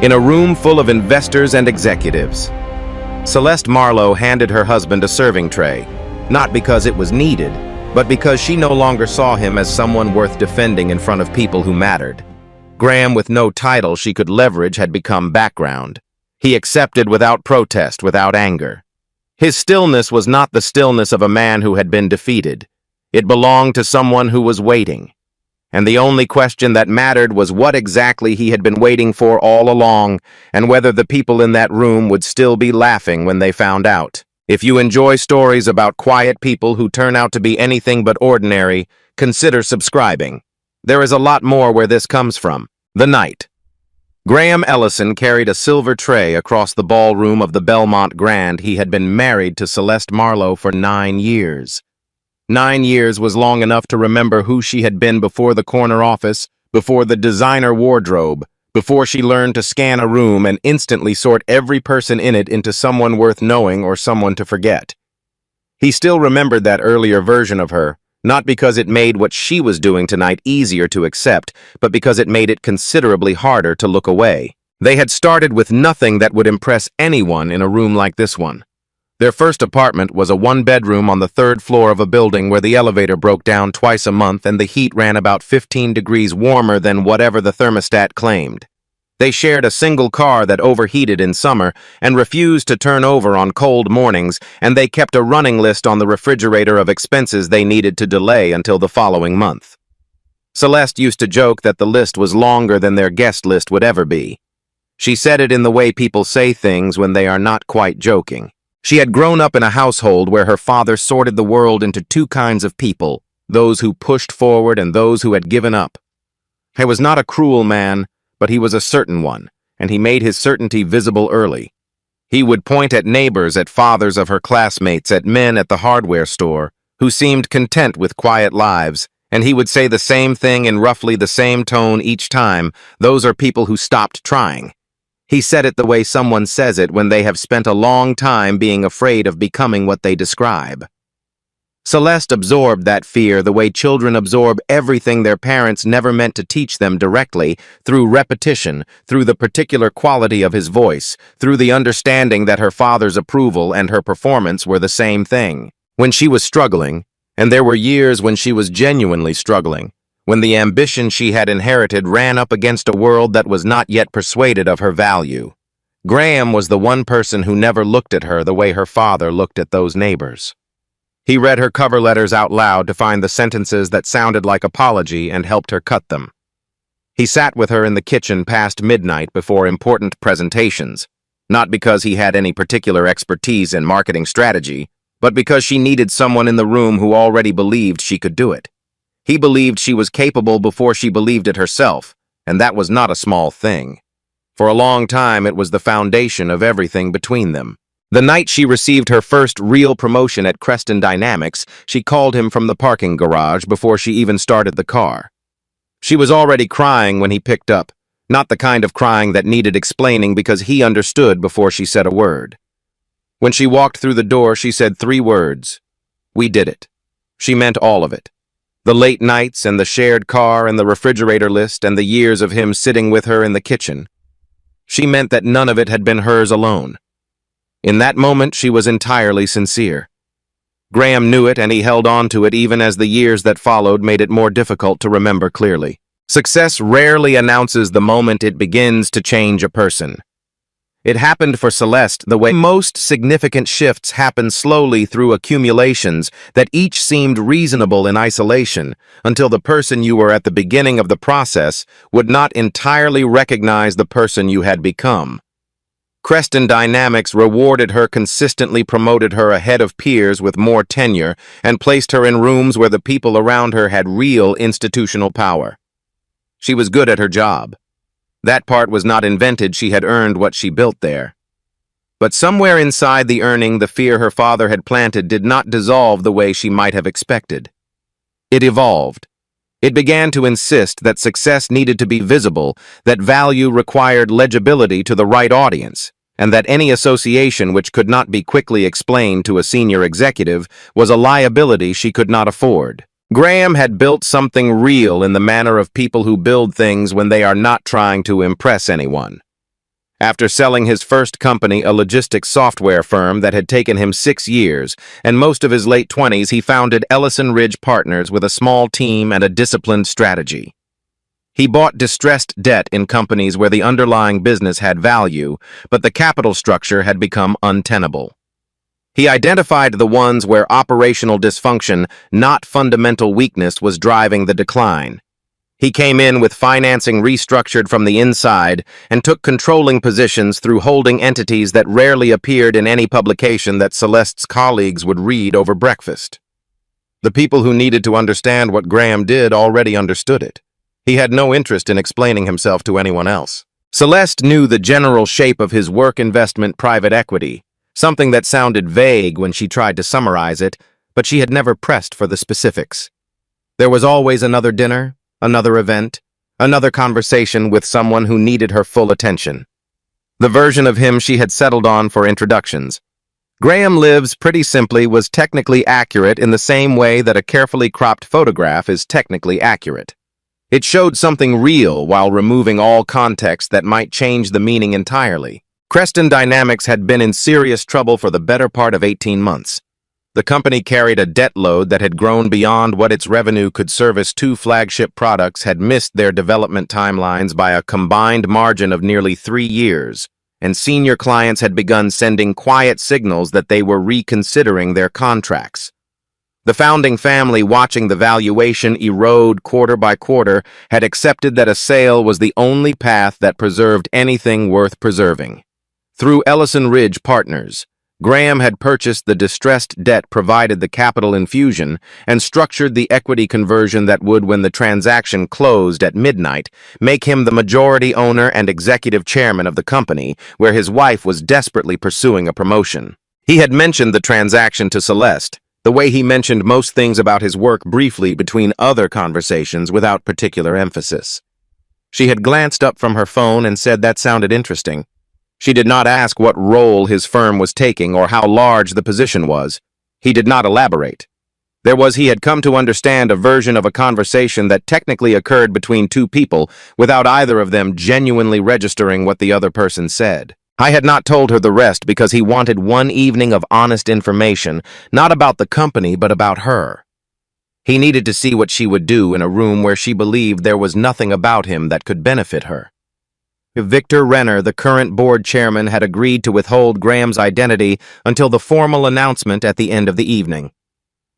in a room full of investors and executives. Celeste Marlowe handed her husband a serving tray, not because it was needed, but because she no longer saw him as someone worth defending in front of people who mattered. Graham, with no title she could leverage, had become background. He accepted without protest, without anger. His stillness was not the stillness of a man who had been defeated. It belonged to someone who was waiting. And the only question that mattered was what exactly he had been waiting for all along, and whether the people in that room would still be laughing when they found out. If you enjoy stories about quiet people who turn out to be anything but ordinary, consider subscribing. There is a lot more where this comes from. The night. Graham Ellison carried a silver tray across the ballroom of the Belmont Grand. He had been married to Celeste Marlowe for 9 years. 9 years was long enough to remember who she had been before the corner office, before the designer wardrobe, before she learned to scan a room and instantly sort every person in it into someone worth knowing or someone to forget. He still remembered that earlier version of her, not because it made what she was doing tonight easier to accept, but because it made it considerably harder to look away. They had started with nothing that would impress anyone in a room like this one. Their first apartment was a one-bedroom on the 3rd floor of a building where the elevator broke down twice a month and the heat ran about 15 degrees warmer than whatever the thermostat claimed. They shared a single car that overheated in summer and refused to turn over on cold mornings, and they kept a running list on the refrigerator of expenses they needed to delay until the following month. Celeste used to joke that the list was longer than their guest list would ever be. She said it in the way people say things when they are not quite joking. She had grown up in a household where her father sorted the world into 2 kinds of people, those who pushed forward and those who had given up. He was not a cruel man, but he was a certain one, and he made his certainty visible early. He would point at neighbors, at fathers of her classmates, at men at the hardware store, who seemed content with quiet lives, and he would say the same thing in roughly the same tone each time. Those are people who stopped trying. He said it the way someone says it when they have spent a long time being afraid of becoming what they describe. Celeste absorbed that fear the way children absorb everything their parents never meant to teach them directly, through repetition, through the particular quality of his voice, through the understanding that her father's approval and her performance were the same thing. When she was struggling, and there were years when she was genuinely struggling, when the ambition she had inherited ran up against a world that was not yet persuaded of her value, Graham was the one person who never looked at her the way her father looked at those neighbors. He read her cover letters out loud to find the sentences that sounded like apology and helped her cut them. He sat with her in the kitchen past midnight before important presentations, not because he had any particular expertise in marketing strategy, but because she needed someone in the room who already believed she could do it. He believed she was capable before she believed it herself, and that was not a small thing. For a long time, it was the foundation of everything between them. The night she received her first real promotion at Creston Dynamics, she called him from the parking garage before she even started the car. She was already crying when he picked up, not the kind of crying that needed explaining because he understood before she said a word. When she walked through the door, she said 3 words. We did it. She meant all of it. The late nights and the shared car and the refrigerator list and the years of him sitting with her in the kitchen. She meant that none of it had been hers alone. In that moment, she was entirely sincere. Graham knew it, and he held on to it even as the years that followed made it more difficult to remember clearly. Success rarely announces the moment it begins to change a person. It happened for Celeste the way most significant shifts happen slowly through accumulations that each seemed reasonable in isolation until the person you were at the beginning of the process would not entirely recognize the person you had become. Creston Dynamics rewarded her, consistently promoted her ahead of peers with more tenure, and placed her in rooms where the people around her had real institutional power. She was good at her job. That part was not invented, she had earned what she built there. But somewhere inside the earning, the fear her father had planted did not dissolve the way she might have expected. It evolved. It began to insist that success needed to be visible, that value required legibility to the right audience, and that any association which could not be quickly explained to a senior executive was a liability she could not afford. Graham had built something real in the manner of people who build things when they are not trying to impress anyone. After selling his first company, a logistics software firm that had taken him 6 years, and most of his late 20s, he founded Ellison Ridge Partners with a small team and a disciplined strategy. He bought distressed debt in companies where the underlying business had value, but the capital structure had become untenable. He identified the ones where operational dysfunction, not fundamental weakness, was driving the decline. He came in with financing restructured from the inside and took controlling positions through holding entities that rarely appeared in any publication that Celeste's colleagues would read over breakfast. The people who needed to understand what Graham did already understood it. He had no interest in explaining himself to anyone else. Celeste knew the general shape of his work investment private equity, something that sounded vague when she tried to summarize it, but she had never pressed for the specifics. There was always another dinner, another event, another conversation with someone who needed her full attention. The version of him she had settled on for introductions. Graham Lives, pretty simply, was technically accurate in the same way that a carefully cropped photograph is technically accurate. It showed something real while removing all context that might change the meaning entirely. Creston Dynamics had been in serious trouble for the better part of 18 months. The company carried a debt load that had grown beyond what its revenue could service. 2 flagship products had missed their development timelines by a combined margin of nearly 3 years, and senior clients had begun sending quiet signals that they were reconsidering their contracts. The founding family, watching the valuation erode quarter by quarter, had accepted that a sale was the only path that preserved anything worth preserving. Through Ellison Ridge Partners, Graham had purchased the distressed debt, provided the capital infusion, and structured the equity conversion that would, when the transaction closed at midnight, make him the majority owner and executive chairman of the company, where his wife was desperately pursuing a promotion. He had mentioned the transaction to Celeste, the way he mentioned most things about his work briefly between other conversations without particular emphasis. She had glanced up from her phone and said that sounded interesting. She did not ask what role his firm was taking or how large the position was. He did not elaborate. He had come to understand a version of a conversation that technically occurred between 2 people without either of them genuinely registering what the other person said. I had not told her the rest because he wanted one evening of honest information, not about the company but about her. He needed to see what she would do in a room where she believed there was nothing about him that could benefit her. Victor Renner, the current board chairman, had agreed to withhold Graham's identity until the formal announcement at the end of the evening.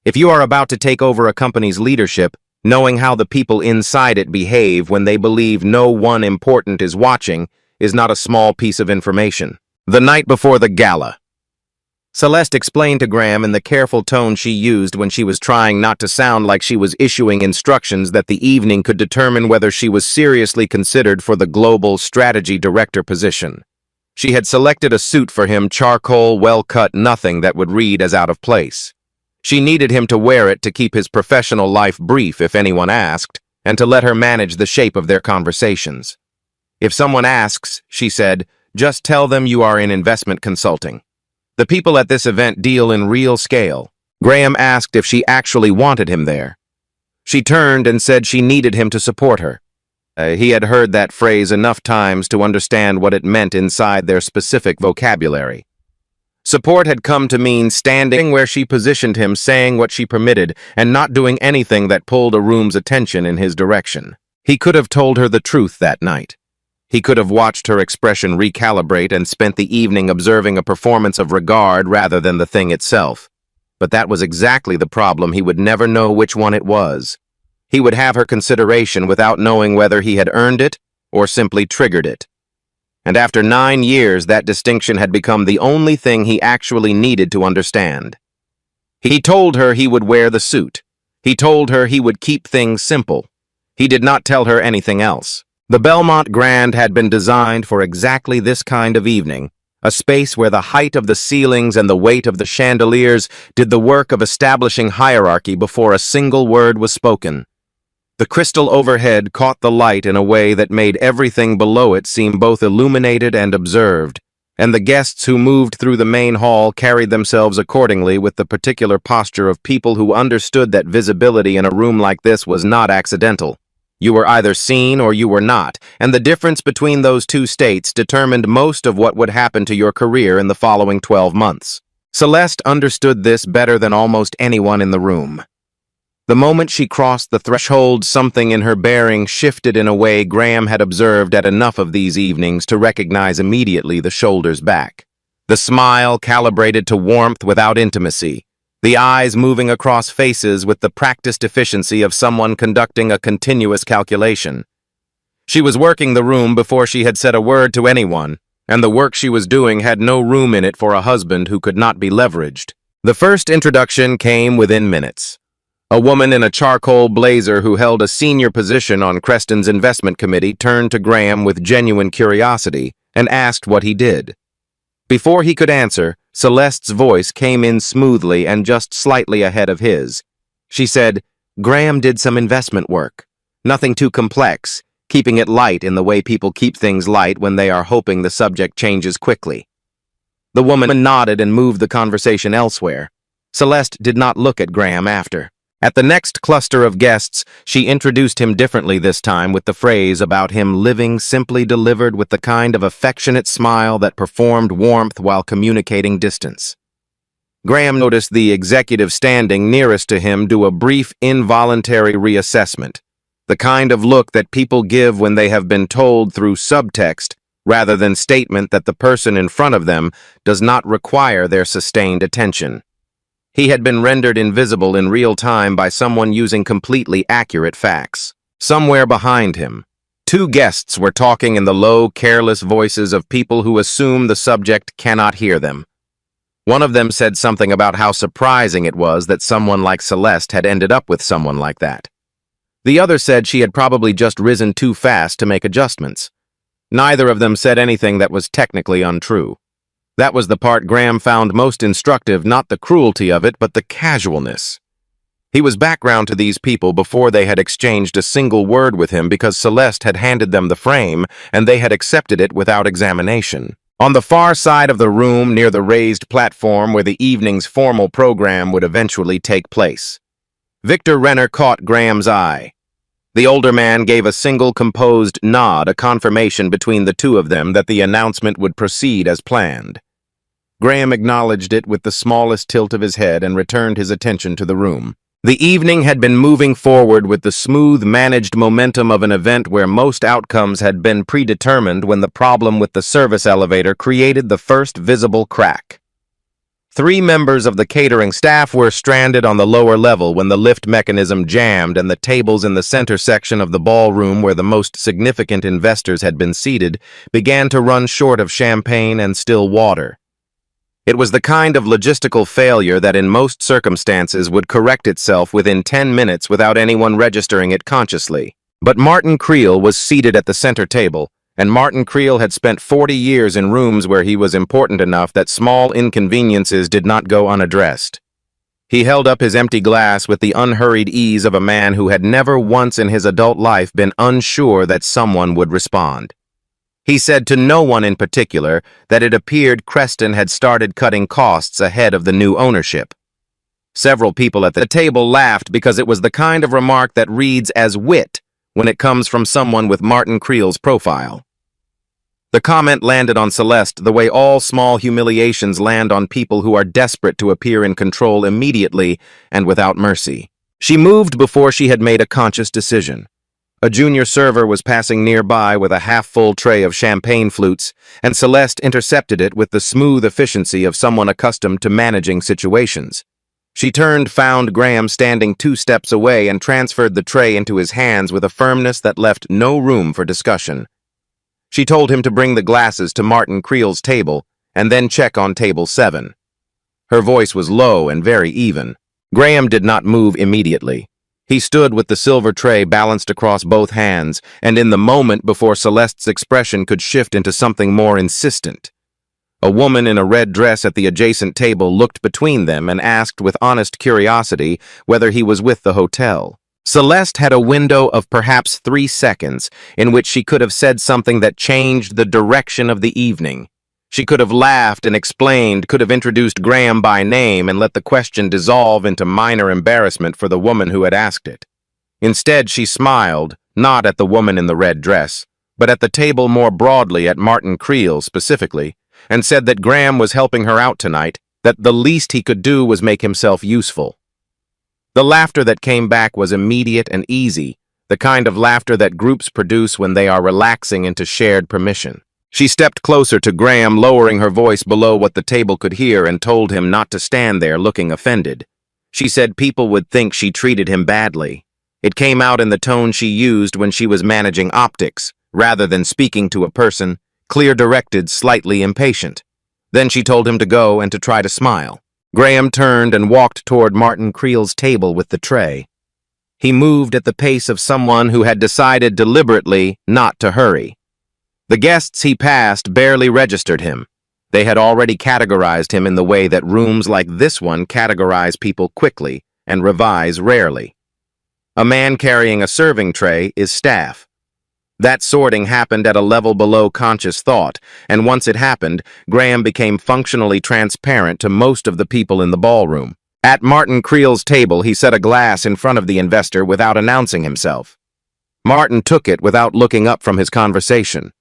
If you are about to take over a company's leadership, knowing how the people inside it behave when they believe no one important is watching is not a small piece of information. The night before the gala, Celeste explained to Graham in the careful tone she used when she was trying not to sound like she was issuing instructions that the evening could determine whether she was seriously considered for the global strategy director position. She had selected a suit for him, charcoal, well-cut, nothing that would read as out of place. She needed him to wear it to keep his professional life brief if anyone asked, and to let her manage the shape of their conversations. If someone asks, she said, just tell them you are in investment consulting. The people at this event deal in real scale. Graham asked if she actually wanted him there. She turned and said she needed him to support her. He had heard that phrase enough times to understand what it meant inside their specific vocabulary. Support had come to mean standing where she positioned him, saying what she permitted, and not doing anything that pulled a room's attention in his direction. He could have told her the truth that night. He could have watched her expression recalibrate and spent the evening observing a performance of regard rather than the thing itself. But that was exactly the problem. He would never know which one it was. He would have her consideration without knowing whether he had earned it or simply triggered it. And after 9 years, that distinction had become the only thing he actually needed to understand. He told her he would wear the suit. He told her he would keep things simple. He did not tell her anything else. The Belmont Grand had been designed for exactly this kind of evening, a space where the height of the ceilings and the weight of the chandeliers did the work of establishing hierarchy before a single word was spoken. The crystal overhead caught the light in a way that made everything below it seem both illuminated and observed, and the guests who moved through the main hall carried themselves accordingly, with the particular posture of people who understood that visibility in a room like this was not accidental. You were either seen or you were not, and the difference between those two states determined most of what would happen to your career in the following 12 months. Celeste understood this better than almost anyone in the room. The moment she crossed the threshold, something in her bearing shifted in a way Graham had observed at enough of these evenings to recognize immediately the shoulders back. The smile calibrated to warmth without intimacy, the eyes moving across faces with the practiced efficiency of someone conducting a continuous calculation. She was working the room before she had said a word to anyone, and the work she was doing had no room in it for a husband who could not be leveraged. The first introduction came within minutes. A woman in a charcoal blazer who held a senior position on Creston's investment committee turned to Graham with genuine curiosity and asked what he did. Before he could answer, Celeste's voice came in smoothly and just slightly ahead of his. She said, "Graham did some investment work. Nothing too complex, keeping it light in the way people keep things light when they are hoping the subject changes quickly." The woman nodded and moved the conversation elsewhere. Celeste did not look at Graham after. At the next cluster of guests, she introduced him differently this time with the phrase about him living simply delivered with the kind of affectionate smile that performed warmth while communicating distance. Graham noticed the executive standing nearest to him do a brief involuntary reassessment, the kind of look that people give when they have been told through subtext rather than statement that the person in front of them does not require their sustained attention. He had been rendered invisible in real time by someone using completely accurate facts. Somewhere behind him, two guests were talking in the low, careless voices of people who assume the subject cannot hear them. One of them said something about how surprising it was that someone like Celeste had ended up with someone like that. The other said she had probably just risen too fast to make adjustments. Neither of them said anything that was technically untrue. That was the part Graham found most instructive, not the cruelty of it, but the casualness. He was background to these people before they had exchanged a single word with him because Celeste had handed them the frame and they had accepted it without examination. On the far side of the room, near the raised platform where the evening's formal program would eventually take place, Victor Renner caught Graham's eye. The older man gave a single composed nod, a confirmation between the two of them that the announcement would proceed as planned. Graham acknowledged it with the smallest tilt of his head and returned his attention to the room. The evening had been moving forward with the smooth, managed momentum of an event where most outcomes had been predetermined when the problem with the service elevator created the first visible crack. 3 members of the catering staff were stranded on the lower level when the lift mechanism jammed and the tables in the center section of the ballroom where the most significant investors had been seated began to run short of champagne and still water. It was the kind of logistical failure that in most circumstances would correct itself within 10 minutes without anyone registering it consciously. But Martin Creel was seated at the center table, and Martin Creel had spent 40 years in rooms where he was important enough that small inconveniences did not go unaddressed. He held up his empty glass with the unhurried ease of a man who had never once in his adult life been unsure that someone would respond. He said to no one in particular that it appeared Creston had started cutting costs ahead of the new ownership. Several people at the table laughed because it was the kind of remark that reads as wit when it comes from someone with Martin Creel's profile. The comment landed on Celeste the way all small humiliations land on people who are desperate to appear in control immediately and without mercy. She moved before she had made a conscious decision. A junior server was passing nearby with a half-full tray of champagne flutes, and Celeste intercepted it with the smooth efficiency of someone accustomed to managing situations. She found Graham standing 2 steps away and transferred the tray into his hands with a firmness that left no room for discussion. She told him to bring the glasses to Martin Creel's table and then check on table 7. Her voice was low and very even. Graham did not move immediately. He stood with the silver tray balanced across both hands, and in the moment before Celeste's expression could shift into something more insistent, a woman in a red dress at the adjacent table looked between them and asked with honest curiosity whether he was with the hotel. Celeste had a window of perhaps 3 seconds in which she could have said something that changed the direction of the evening. She could have laughed and explained, could have introduced Graham by name and let the question dissolve into minor embarrassment for the woman who had asked it. Instead, she smiled, not at the woman in the red dress, but at the table more broadly, at Martin Creel specifically, and said that Graham was helping her out tonight, that the least he could do was make himself useful. The laughter that came back was immediate and easy, the kind of laughter that groups produce when they are relaxing into shared permission. She stepped closer to Graham, lowering her voice below what the table could hear, and told him not to stand there looking offended. She said people would think she treated him badly. It came out in the tone she used when she was managing optics, rather than speaking to a person, clear-directed, slightly impatient. Then she told him to go and to try to smile. Graham turned and walked toward Martin Creel's table with the tray. He moved at the pace of someone who had decided deliberately not to hurry. The guests he passed barely registered him. They had already categorized him in the way that rooms like this one categorize people quickly and revise rarely. A man carrying a serving tray is staff. That sorting happened at a level below conscious thought, and once it happened, Graham became functionally transparent to most of the people in the ballroom. At Martin Creel's table, he set a glass in front of the investor without announcing himself. Martin took it without looking up from his conversation.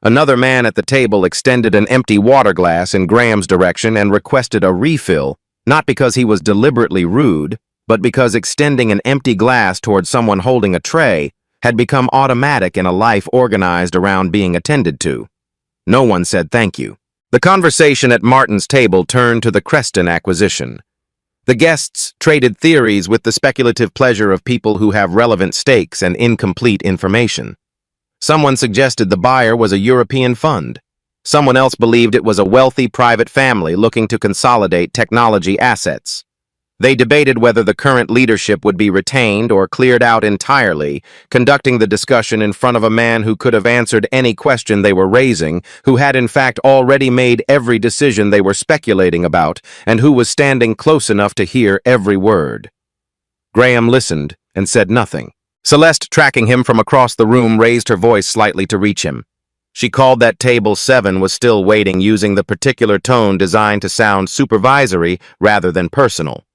Another man at the table extended an empty water glass in Graham's direction and requested a refill, not because he was deliberately rude, but because extending an empty glass toward someone holding a tray had become automatic in a life organized around being attended to. No one said thank you. The conversation at Martin's table turned to the Creston acquisition. The guests traded theories with the speculative pleasure of people who have relevant stakes and incomplete information. Someone suggested the buyer was a European fund. Someone else believed it was a wealthy private family looking to consolidate technology assets. They debated whether the current leadership would be retained or cleared out entirely, conducting the discussion in front of a man who could have answered any question they were raising, who had in fact already made every decision they were speculating about, and who was standing close enough to hear every word. Graham listened and said nothing. Celeste, tracking him from across the room, raised her voice slightly to reach him. She called that table 7 was still waiting, using the particular tone designed to sound supervisory rather than personal.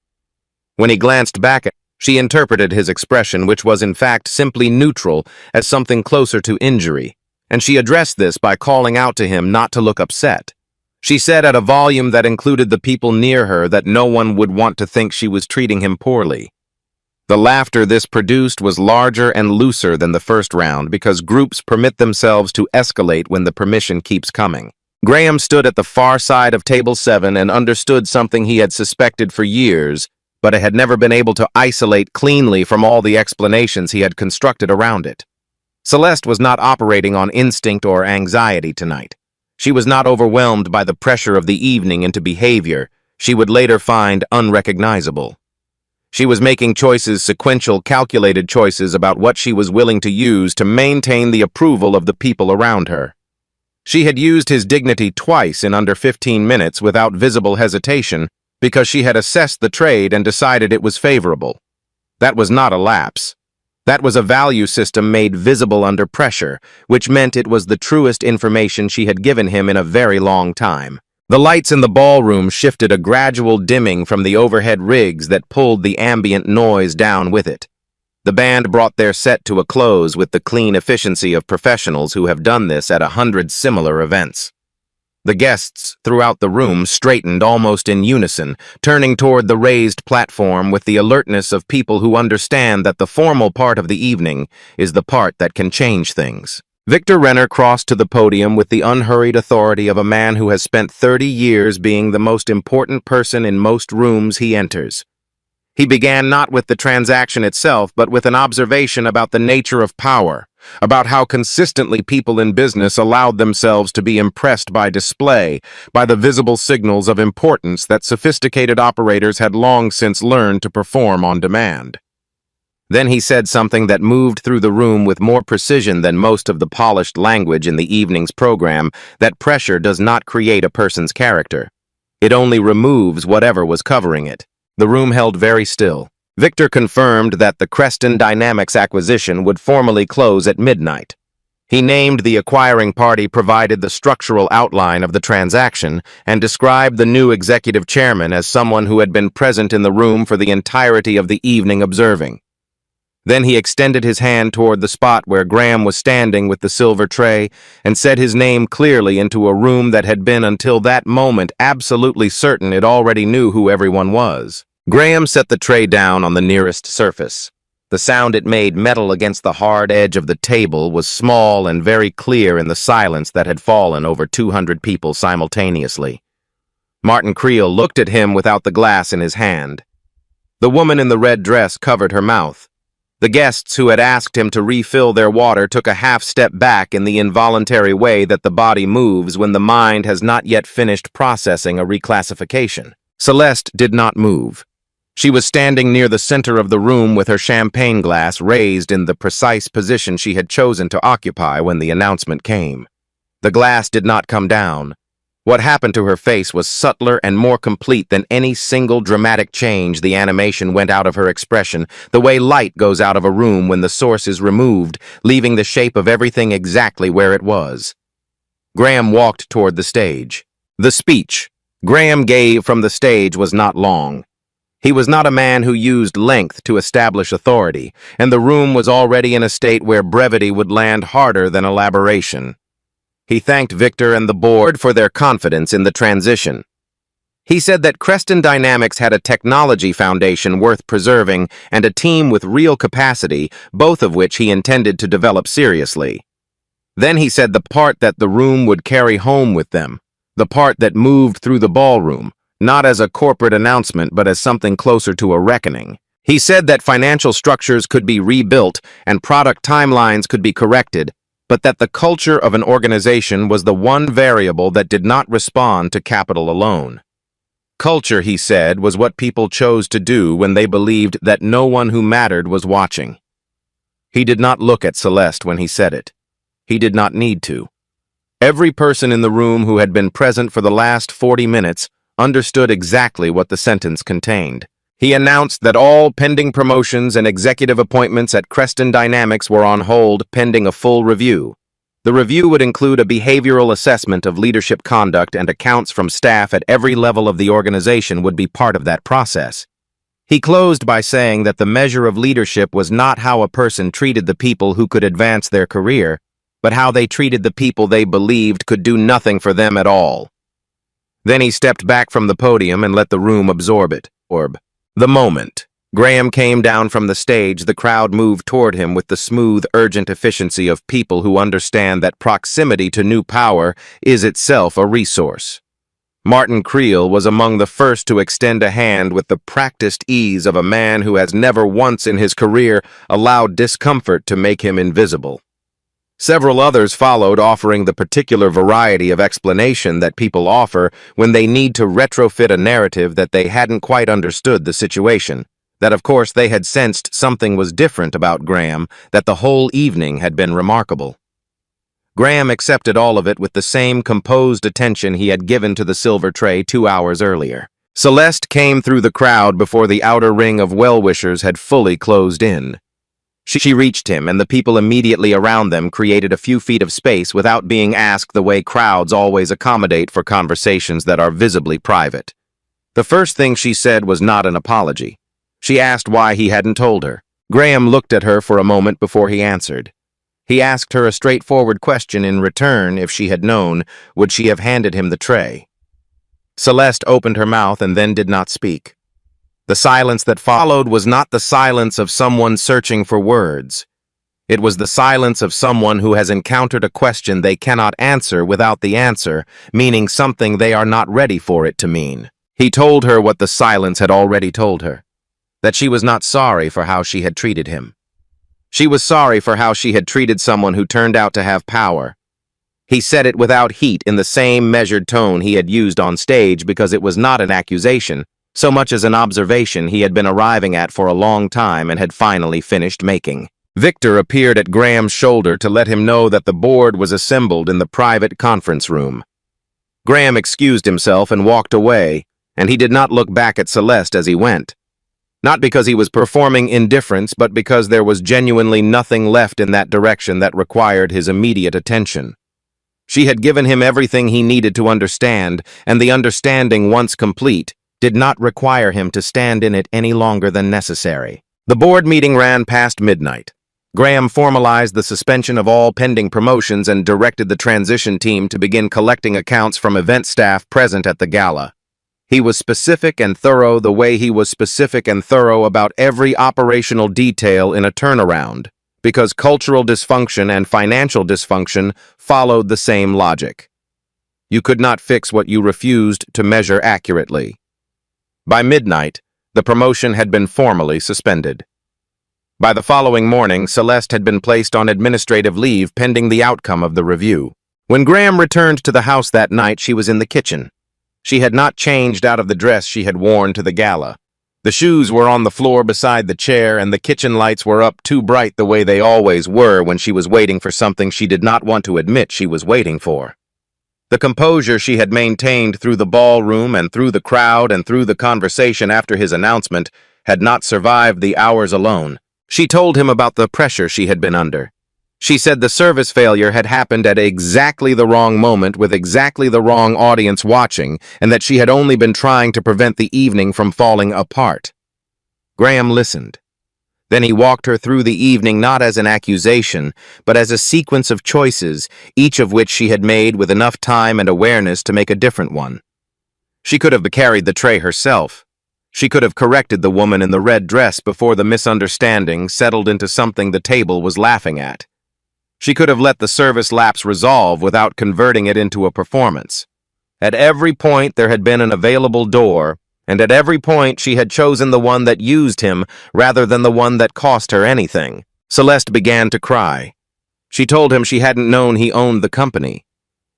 When he glanced back at her, she interpreted his expression, which was in fact simply neutral, as something closer to injury, and she addressed this by calling out to him not to look upset. She said at a volume that included the people near her that no one would want to think she was treating him poorly. The laughter this produced was larger and looser than the first round because groups permit themselves to escalate when the permission keeps coming. Graham stood at the far side of table 7 and understood something he had suspected for years, but had never been able to isolate cleanly from all the explanations he had constructed around it. Celeste was not operating on instinct or anxiety tonight. She was not overwhelmed by the pressure of the evening into behavior she would later find unrecognizable. She was making choices, sequential, calculated choices about what she was willing to use to maintain the approval of the people around her. She had used his dignity twice in under 15 minutes without visible hesitation, because she had assessed the trade and decided it was favorable. That was not a lapse. That was a value system made visible under pressure, which meant it was the truest information she had given him in a very long time. The lights in the ballroom shifted, a gradual dimming from the overhead rigs that pulled the ambient noise down with it. The band brought their set to a close with the clean efficiency of professionals who have done this at 100 similar events. The guests throughout the room straightened almost in unison, turning toward the raised platform with the alertness of people who understand that the formal part of the evening is the part that can change things. Victor Renner crossed to the podium with the unhurried authority of a man who has spent 30 years being the most important person in most rooms he enters. He began not with the transaction itself, but with an observation about the nature of power, about how consistently people in business allowed themselves to be impressed by display, by the visible signals of importance that sophisticated operators had long since learned to perform on demand. Then he said something that moved through the room with more precision than most of the polished language in the evening's program, that pressure does not create a person's character. It only removes whatever was covering it. The room held very still. Victor confirmed that the Creston Dynamics acquisition would formally close at midnight. He named the acquiring party, provided the structural outline of the transaction, and described the new executive chairman as someone who had been present in the room for the entirety of the evening observing. Then he extended his hand toward the spot where Graham was standing with the silver tray and said his name clearly into a room that had been until that moment absolutely certain it already knew who everyone was. Graham set the tray down on the nearest surface. The sound it made metal against the hard edge of the table was small and very clear in the silence that had fallen over 200 people simultaneously. Martin Creel looked at him without the glass in his hand. The woman in the red dress covered her mouth. The guests who had asked him to refill their water took a half step back in the involuntary way that the body moves when the mind has not yet finished processing a reclassification. Celeste did not move. She was standing near the center of the room with her champagne glass raised in the precise position she had chosen to occupy when the announcement came. The glass did not come down. What happened to her face was subtler and more complete than any single dramatic change. The animation went out of her expression, the way light goes out of a room when the source is removed, leaving the shape of everything exactly where it was. Graham walked toward the stage. The speech Graham gave from the stage was not long. He was not a man who used length to establish authority, and the room was already in a state where brevity would land harder than elaboration. He thanked Victor and the board for their confidence in the transition. He said that Creston Dynamics had a technology foundation worth preserving and a team with real capacity, both of which he intended to develop seriously. Then he said the part that the room would carry home with them, the part that moved through the ballroom, not as a corporate announcement but as something closer to a reckoning. He said that financial structures could be rebuilt and product timelines could be corrected, but that the culture of an organization was the one variable that did not respond to capital alone. Culture, he said, was what people chose to do when they believed that no one who mattered was watching. He did not look at Celeste when he said it. He did not need to. Every person in the room who had been present for the last 40 minutes understood exactly what the sentence contained. He announced that all pending promotions and executive appointments at Creston Dynamics were on hold pending a full review. The review would include a behavioral assessment of leadership conduct, and accounts from staff at every level of the organization would be part of that process. He closed by saying that the measure of leadership was not how a person treated the people who could advance their career, but how they treated the people they believed could do nothing for them at all. Then he stepped back from the podium and let the room absorb it. The moment Graham came down from the stage, the crowd moved toward him with the smooth, urgent efficiency of people who understand that proximity to new power is itself a resource. Martin Creel was among the first to extend a hand with the practiced ease of a man who has never once in his career allowed discomfort to make him invisible. Several others followed, offering the particular variety of explanation that people offer when they need to retrofit a narrative that they hadn't quite understood the situation, that of course they had sensed something was different about Graham, that the whole evening had been remarkable. Graham accepted all of it with the same composed attention he had given to the silver tray 2 hours earlier. Celeste came through the crowd before the outer ring of well-wishers had fully closed in. She reached him, and the people immediately around them created a few feet of space without being asked, the way crowds always accommodate for conversations that are visibly private. The first thing she said was not an apology. She asked why he hadn't told her. Graham looked at her for a moment before he answered. He asked her a straightforward question in return. If she had known, would she have handed him the tray? Celeste opened her mouth and then did not speak. The silence that followed was not the silence of someone searching for words. It was the silence of someone who has encountered a question they cannot answer without the answer meaning something they are not ready for it to mean. He told her what the silence had already told her, that she was not sorry for how she had treated him. She was sorry for how she had treated someone who turned out to have power. He said it without heat, in the same measured tone he had used on stage, because it was not an accusation, so much as an observation he had been arriving at for a long time and had finally finished making. Victor appeared at Graham's shoulder to let him know that the board was assembled in the private conference room. Graham excused himself and walked away, and he did not look back at Celeste as he went. Not because he was performing indifference, but because there was genuinely nothing left in that direction that required his immediate attention. She had given him everything he needed to understand, and the understanding, once complete, did not require him to stand in it any longer than necessary. The board meeting ran past midnight. Graham formalized the suspension of all pending promotions and directed the transition team to begin collecting accounts from event staff present at the gala. He was specific and thorough the way he was specific and thorough about every operational detail in a turnaround, because cultural dysfunction and financial dysfunction followed the same logic. You could not fix what you refused to measure accurately. By midnight, the promotion had been formally suspended. By the following morning, Celeste had been placed on administrative leave pending the outcome of the review. When Graham returned to the house that night, she was in the kitchen. She had not changed out of the dress she had worn to the gala. The shoes were on the floor beside the chair, and the kitchen lights were up too bright the way they always were when she was waiting for something she did not want to admit she was waiting for. The composure she had maintained through the ballroom and through the crowd and through the conversation after his announcement had not survived the hours alone. She told him about the pressure she had been under. She said the service failure had happened at exactly the wrong moment with exactly the wrong audience watching, and that she had only been trying to prevent the evening from falling apart. Graham listened. Then he walked her through the evening not as an accusation, but as a sequence of choices, each of which she had made with enough time and awareness to make a different one. She could have carried the tray herself. She could have corrected the woman in the red dress before the misunderstanding settled into something the table was laughing at. She could have let the service lapse resolve without converting it into a performance. At every point there had been an available door, and at every point she had chosen the one that used him rather than the one that cost her anything. Celeste began to cry. She told him she hadn't known he owned the company.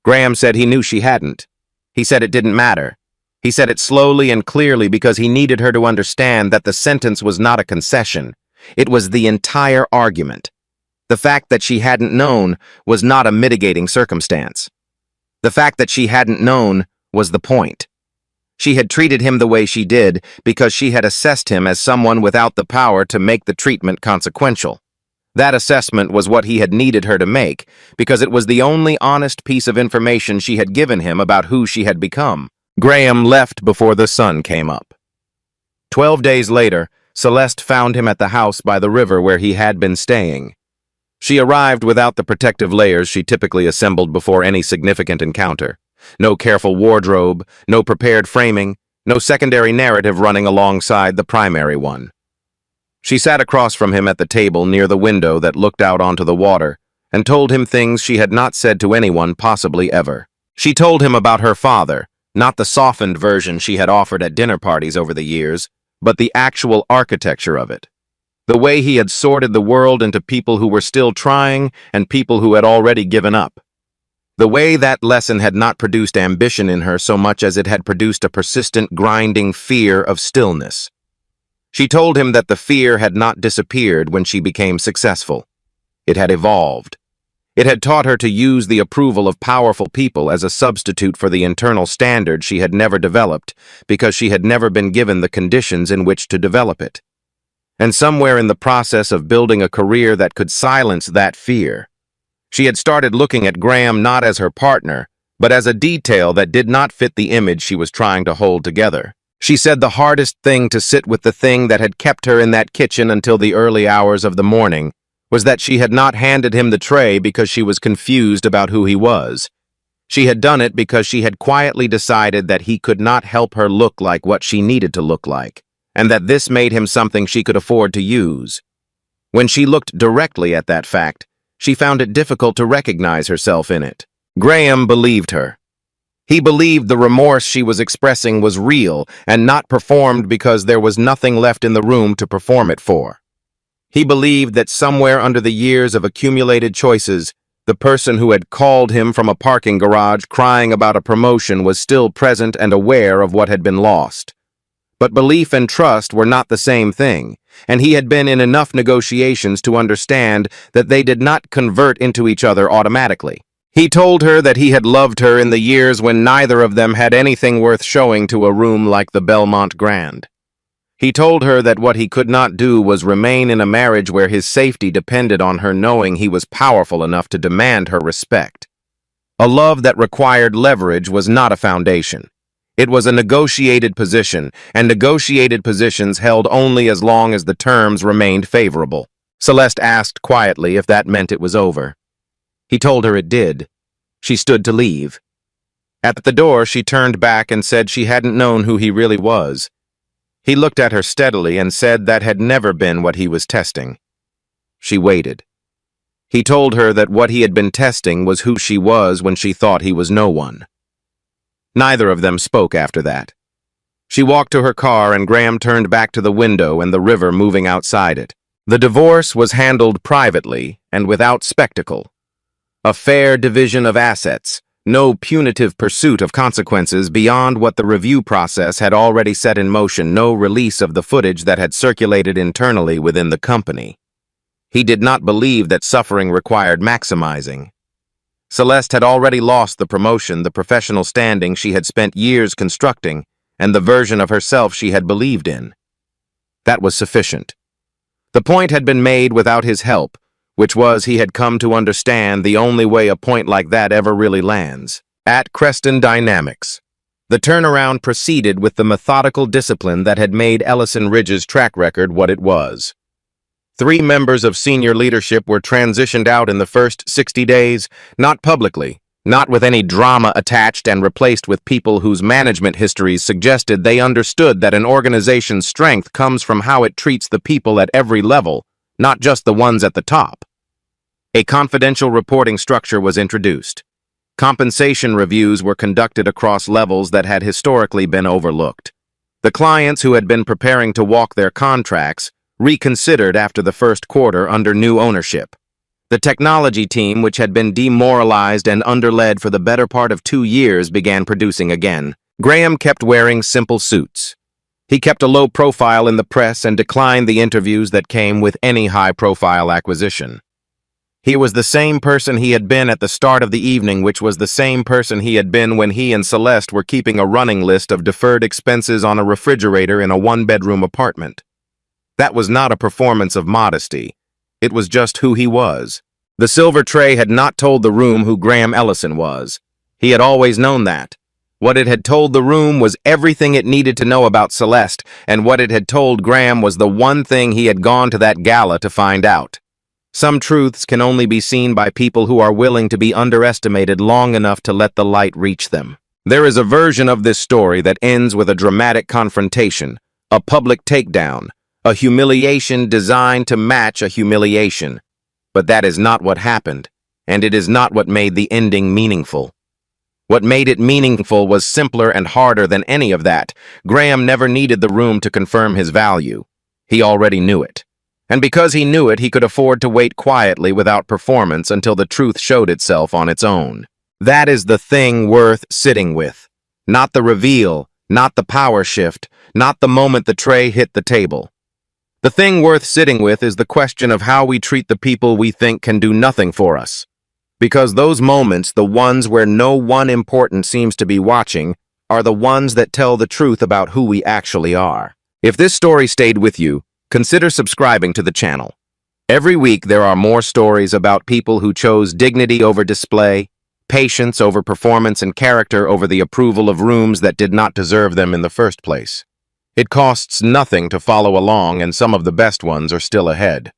Graham said he knew she hadn't. He said it didn't matter. He said it slowly and clearly because he needed her to understand that the sentence was not a concession. It was the entire argument. The fact that she hadn't known was not a mitigating circumstance. The fact that she hadn't known was the point. She had treated him the way she did because she had assessed him as someone without the power to make the treatment consequential. That assessment was what he had needed her to make because it was the only honest piece of information she had given him about who she had become. Graham left before the sun came up. 12 days later, Celeste found him at the house by the river where he had been staying. She arrived without the protective layers she typically assembled before any significant encounter. No careful wardrobe, no prepared framing, no secondary narrative running alongside the primary one. She sat across from him at the table near the window that looked out onto the water and told him things she had not said to anyone possibly ever. She told him about her father, not the softened version she had offered at dinner parties over the years, but the actual architecture of it. The way he had sorted the world into people who were still trying and people who had already given up. The way that lesson had not produced ambition in her so much as it had produced a persistent, grinding fear of stillness. She told him that the fear had not disappeared when she became successful. It had evolved. It had taught her to use the approval of powerful people as a substitute for the internal standard she had never developed because she had never been given the conditions in which to develop it. And somewhere in the process of building a career that could silence that fear, she had started looking at Graham not as her partner, but as a detail that did not fit the image she was trying to hold together. She said the hardest thing to sit with the thing that had kept her in that kitchen until the early hours of the morning was that she had not handed him the tray because she was confused about who he was. She had done it because she had quietly decided that he could not help her look like what she needed to look like, and that this made him something she could afford to use. When she looked directly at that fact, she found it difficult to recognize herself in it. Graham believed her. He believed the remorse she was expressing was real and not performed because there was nothing left in the room to perform it for. He believed that somewhere under the years of accumulated choices, the person who had called him from a parking garage crying about a promotion was still present and aware of what had been lost. But belief and trust were not the same thing, and he had been in enough negotiations to understand that they did not convert into each other automatically. He told her that he had loved her in the years when neither of them had anything worth showing to a room like the Belmont Grand. He told her that what he could not do was remain in a marriage where his safety depended on her knowing he was powerful enough to demand her respect. A love that required leverage was not a foundation. It was a negotiated position, and negotiated positions held only as long as the terms remained favorable. Celeste asked quietly if that meant it was over. He told her it did. She stood to leave. At the door, she turned back and said she hadn't known who he really was. He looked at her steadily and said that had never been what he was testing. She waited. He told her that what he had been testing was who she was when she thought he was no one. Neither of them spoke after that. She walked to her car and Graham turned back to the window and the river moving outside it. The divorce was handled privately and without spectacle. A fair division of assets, no punitive pursuit of consequences beyond what the review process had already set in motion, no release of the footage that had circulated internally within the company. He did not believe that suffering required maximizing. Celeste had already lost the promotion, the professional standing she had spent years constructing, and the version of herself she had believed in. That was sufficient. The point had been made without his help, which was he had come to understand the only way a point like that ever really lands. At Creston Dynamics, the turnaround proceeded with the methodical discipline that had made Ellison Ridge's track record what it was. 3 members of senior leadership were transitioned out in the first 60 days, not publicly, not with any drama attached, and replaced with people whose management histories suggested they understood that an organization's strength comes from how it treats the people at every level, not just the ones at the top. A confidential reporting structure was introduced. Compensation reviews were conducted across levels that had historically been overlooked. The clients who had been preparing to walk their contracts reconsidered after the first quarter under new ownership. The technology team, which had been demoralized and underled for the better part of 2 years, began producing again. Graham kept wearing simple suits. He kept a low profile in the press and declined the interviews that came with any high-profile acquisition. He was the same person he had been at the start of the evening, which was the same person he had been when he and Celeste were keeping a running list of deferred expenses on a refrigerator in a 1-bedroom apartment. That was not a performance of modesty. It was just who he was. The silver tray had not told the room who Graham Ellison was. He had always known that. What it had told the room was everything it needed to know about Celeste, and what it had told Graham was the one thing he had gone to that gala to find out. Some truths can only be seen by people who are willing to be underestimated long enough to let the light reach them. There is a version of this story that ends with a dramatic confrontation, a public takedown, a humiliation designed to match a humiliation. But that is not what happened, and it is not what made the ending meaningful. What made it meaningful was simpler and harder than any of that. Graham never needed the room to confirm his value. He already knew it. And because he knew it, he could afford to wait quietly without performance until the truth showed itself on its own. That is the thing worth sitting with. Not the reveal, not the power shift, not the moment the tray hit the table. The thing worth sitting with is the question of how we treat the people we think can do nothing for us. Because those moments, the ones where no one important seems to be watching, are the ones that tell the truth about who we actually are. If this story stayed with you, consider subscribing to the channel. Every week there are more stories about people who chose dignity over display, patience over performance, and character over the approval of rooms that did not deserve them in the first place. It costs nothing to follow along, and some of the best ones are still ahead.